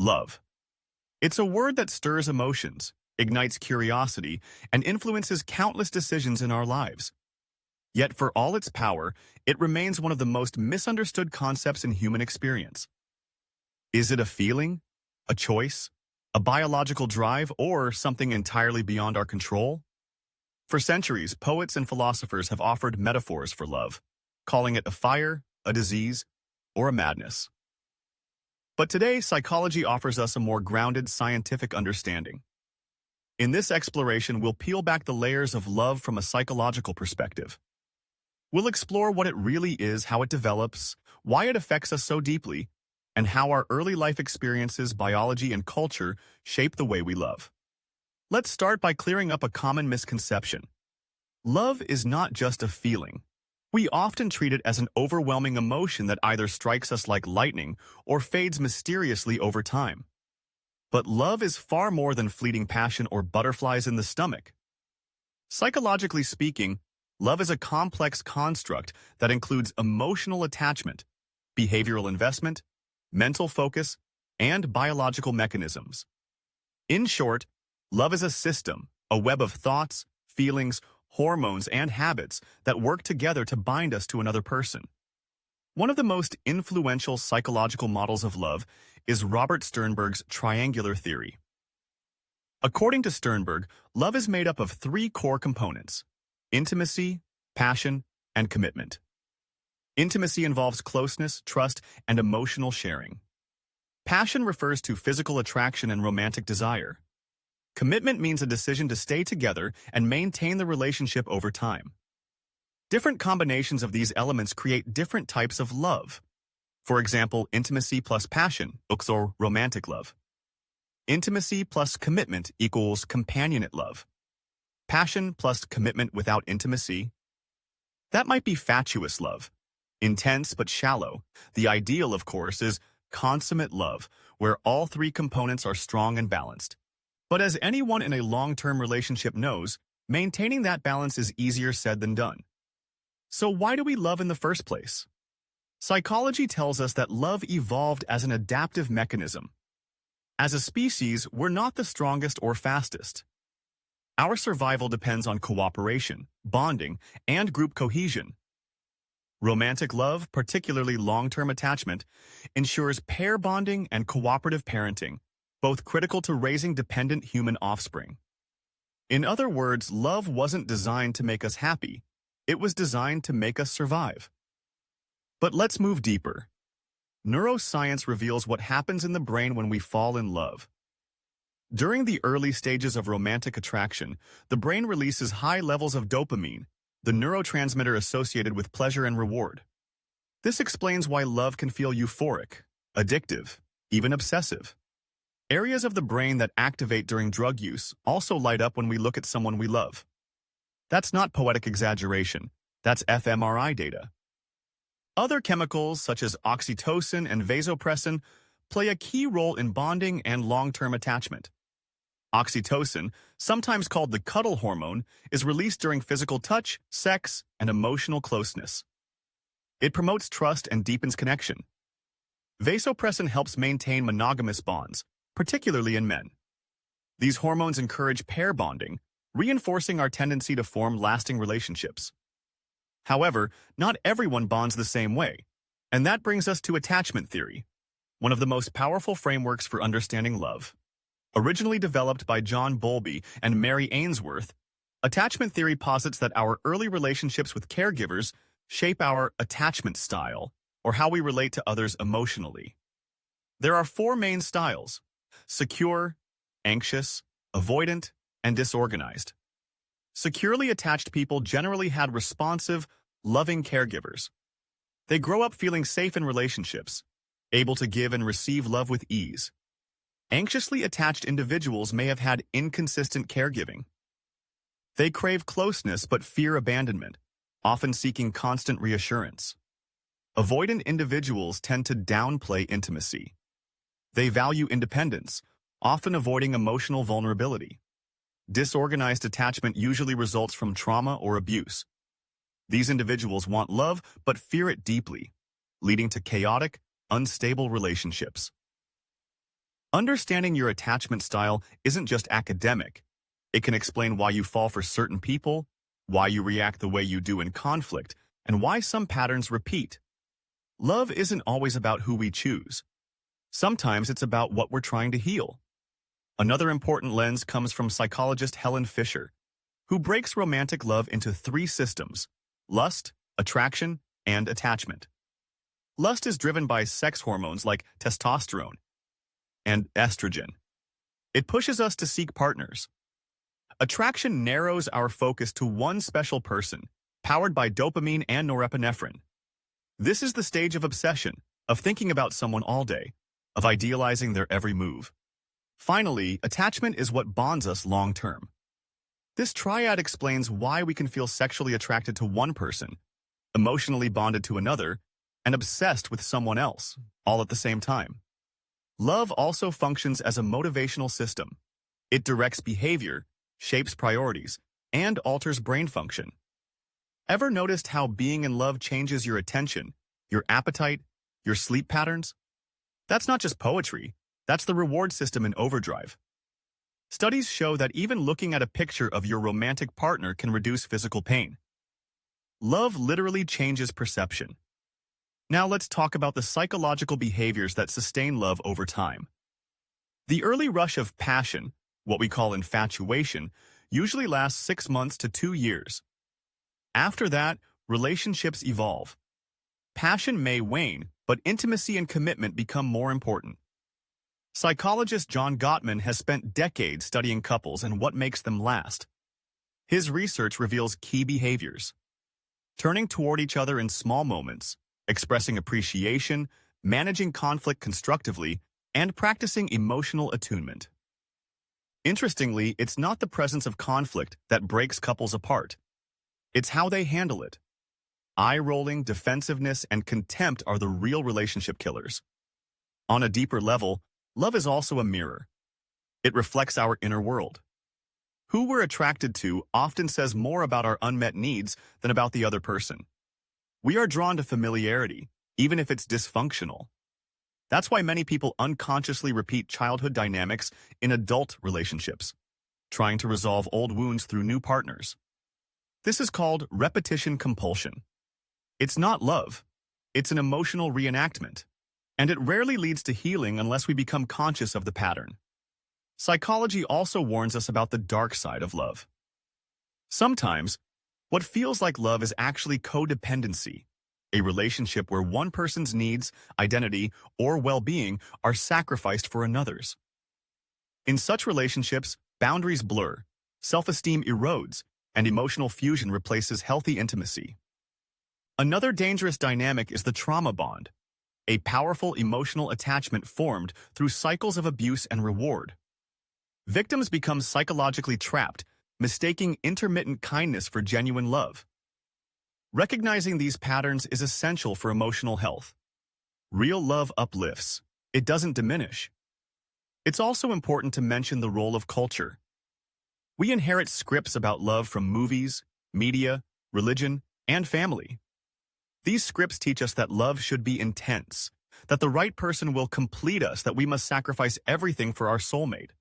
Love. It's a word that stirs emotions, ignites curiosity, and influences countless decisions in our lives. Yet for all its power, it remains one of the most misunderstood concepts in human experience. Is it a feeling, a choice, a biological drive, or something entirely beyond our control? For centuries, poets and philosophers have offered metaphors for love, calling it a fire, a disease, or a madness. But today, psychology offers us a more grounded scientific understanding. In this exploration, we'll peel back the layers of love from a psychological perspective. We'll explore what it really is, how it develops, why it affects us so deeply, and how our early life experiences, biology, and culture shape the way we love. Let's start by clearing up a common misconception. Love is not just a feeling. We often treat it as an overwhelming emotion that either strikes us like lightning or fades mysteriously over time. But love is far more than fleeting passion or butterflies in the stomach. Psychologically speaking, love is a complex construct that includes emotional attachment, behavioral investment, mental focus, and biological mechanisms. In short, love is a system, a web of thoughts, feelings, hormones, and habits that work together to bind us to another person. One of the most influential psychological models of love is Robert Sternberg's triangular theory. According to Sternberg, love is made up of three core components: intimacy, passion, and commitment. Intimacy involves closeness, trust, and emotional sharing. Passion refers to physical attraction and romantic desire. Commitment means a decision to stay together and maintain the relationship over time. Different combinations of these elements create different types of love. For example, intimacy plus passion or romantic love. Intimacy plus commitment equals companionate love. Passion plus commitment without intimacy. That might be fatuous love, intense but shallow. The ideal, of course, is consummate love, where all three components are strong and balanced. But as anyone in a long-term relationship knows, maintaining that balance is easier said than done. So why do we love in the first place? Psychology tells us that love evolved as an adaptive mechanism. As a species, we're not the strongest or fastest. Our survival depends on cooperation, bonding, and group cohesion. Romantic love, particularly long-term attachment, ensures pair bonding and cooperative parenting, both critical to raising dependent human offspring. In other words, love wasn't designed to make us happy. It was designed to make us survive. But let's move deeper. Neuroscience reveals what happens in the brain when we fall in love. During the early stages of romantic attraction, the brain releases high levels of dopamine, the neurotransmitter associated with pleasure and reward. This explains why love can feel euphoric, addictive, even obsessive. Areas of the brain that activate during drug use also light up when we look at someone we love. That's not poetic exaggeration. That's fMRI data. Other chemicals, such as oxytocin and vasopressin, play a key role in bonding and long-term attachment. Oxytocin, sometimes called the cuddle hormone, is released during physical touch, sex, and emotional closeness. It promotes trust and deepens connection. Vasopressin helps maintain monogamous bonds, particularly in men. These hormones encourage pair bonding, reinforcing our tendency to form lasting relationships. However, not everyone bonds the same way, and that brings us to attachment theory, one of the most powerful frameworks for understanding love. Originally developed by John Bowlby and Mary Ainsworth, attachment theory posits that our early relationships with caregivers shape our attachment style, or how we relate to others emotionally. There are four main styles: secure, anxious, avoidant, and disorganized. Securely attached people generally had responsive, loving caregivers. They grow up feeling safe in relationships, able to give and receive love with ease. Anxiously attached individuals may have had inconsistent caregiving. They crave closeness but fear abandonment, often seeking constant reassurance. Avoidant individuals tend to downplay intimacy. They value independence, often avoiding emotional vulnerability. Disorganized attachment usually results from trauma or abuse. These individuals want love but fear it deeply, leading to chaotic, unstable relationships. Understanding your attachment style isn't just academic. It can explain why you fall for certain people, why you react the way you do in conflict, and why some patterns repeat. Love isn't always about who we choose. Sometimes it's about what we're trying to heal. Another important lens comes from psychologist Helen Fisher, who breaks romantic love into three systems: lust, attraction, and attachment. Lust is driven by sex hormones like testosterone and estrogen. It pushes us to seek partners. Attraction narrows our focus to one special person, powered by dopamine and norepinephrine. This is the stage of obsession, of thinking about someone all day, of idealizing their every move. Finally, attachment is what bonds us long-term. This triad explains why we can feel sexually attracted to one person, emotionally bonded to another, and obsessed with someone else, all at the same time. Love also functions as a motivational system. It directs behavior, shapes priorities, and alters brain function. Ever noticed how being in love changes your attention, your appetite, your sleep patterns? That's not just poetry. That's the reward system in overdrive. Studies show that even looking at a picture of your romantic partner can reduce physical pain. Love literally changes perception. Now let's talk about the psychological behaviors that sustain love over time. The early rush of passion, what we call infatuation, usually lasts 6 months to 2 years. After that, relationships evolve. Passion may wane, but intimacy and commitment become more important. Psychologist John Gottman has spent decades studying couples and what makes them last. His research reveals key behaviors: turning toward each other in small moments, expressing appreciation, managing conflict constructively, and practicing emotional attunement. Interestingly, it's not the presence of conflict that breaks couples apart. It's how they handle it. Eye-rolling, defensiveness, and contempt are the real relationship killers. On a deeper level, love is also a mirror. It reflects our inner world. Who we're attracted to often says more about our unmet needs than about the other person. We are drawn to familiarity, even if it's dysfunctional. That's why many people unconsciously repeat childhood dynamics in adult relationships, trying to resolve old wounds through new partners. This is called repetition compulsion. It's not love. It's an emotional reenactment. And it rarely leads to healing unless we become conscious of the pattern. Psychology also warns us about the dark side of love. Sometimes, what feels like love is actually codependency, a relationship where one person's needs, identity, or well-being are sacrificed for another's. In such relationships, boundaries blur, self-esteem erodes, and emotional fusion replaces healthy intimacy. Another dangerous dynamic is the trauma bond, a powerful emotional attachment formed through cycles of abuse and reward. Victims become psychologically trapped, mistaking intermittent kindness for genuine love. Recognizing these patterns is essential for emotional health. Real love uplifts. It doesn't diminish. It's also important to mention the role of culture. We inherit scripts about love from movies, media, religion, and family. These scripts teach us that love should be intense, that the right person will complete us, that we must sacrifice everything for our soulmate.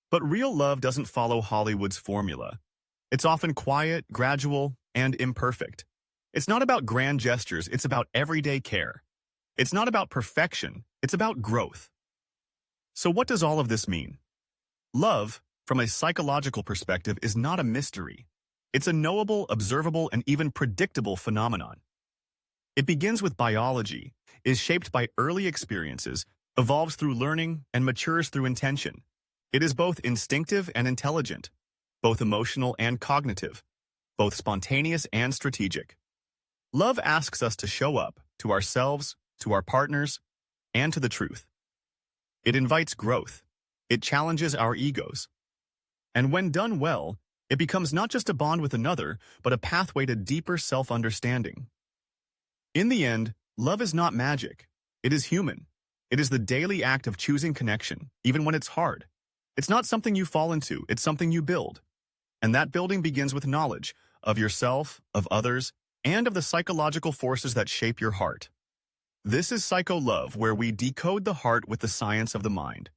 But real love doesn't follow Hollywood's formula. It's often quiet, gradual, and imperfect. It's not about grand gestures, it's about everyday care. It's not about perfection, it's about growth. So what does all of this mean? Love, from a psychological perspective, is not a mystery. It's a knowable, observable, and even predictable phenomenon. It begins with biology, is shaped by early experiences, evolves through learning, and matures through intention. It is both instinctive and intelligent, both emotional and cognitive, both spontaneous and strategic. Love asks us to show up, to ourselves, to our partners, and to the truth. It invites growth. It challenges our egos. And when done well, it becomes not just a bond with another, but a pathway to deeper self-understanding. In the end, love is not magic. It is human. It is the daily act of choosing connection, even when it's hard. It's not something you fall into, it's something you build. And that building begins with knowledge of yourself, of others, and of the psychological forces that shape your heart. This is Psycho Love, where we decode the heart with the science of the mind.